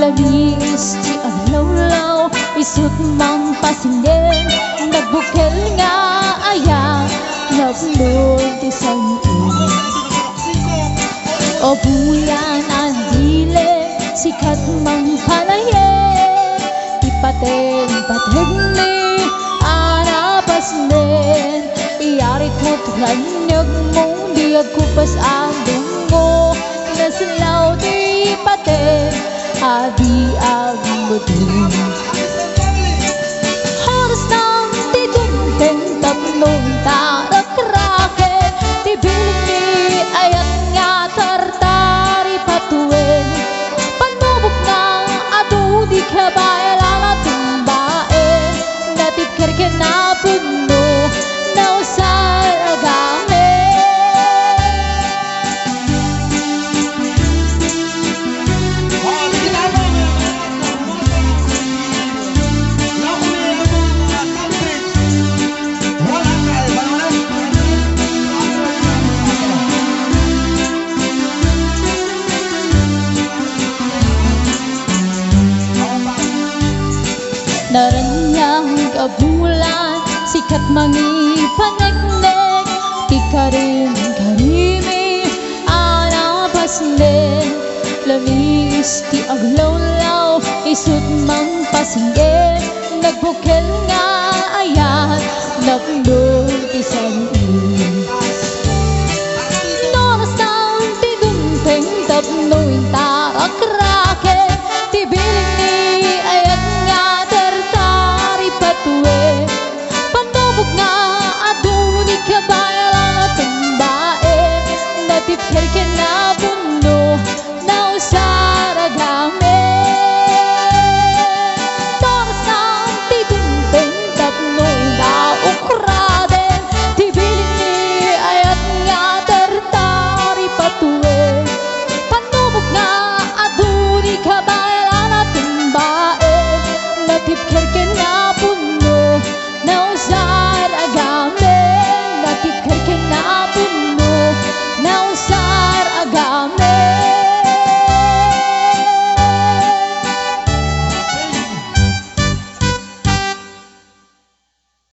labis ti aglaw-law isut mang pasingen nagbukel nga aya naglul ti santin o bulan ang dile sikat mang palaye ipaten ni anapasnen iyarit mo tulanyag mong diag kupas ang dungo nasalaw di paten adi ang mutin haras ng titunteng tatlong tarak-rake tibiling ni ayat nga tartari patuin panubok ng adu di kabae lalatong bae natipkir ka na puno na usar agame naranyang kabulan sikat mangi panegnek ikarin karimi anapasnen lamis ti aglaw-law isut mang pasingge nagbukel nga ayat naglul ti santin noras ng tidunteng tapnoy tarak-rake tibiling ni ayat nga tartari patuwe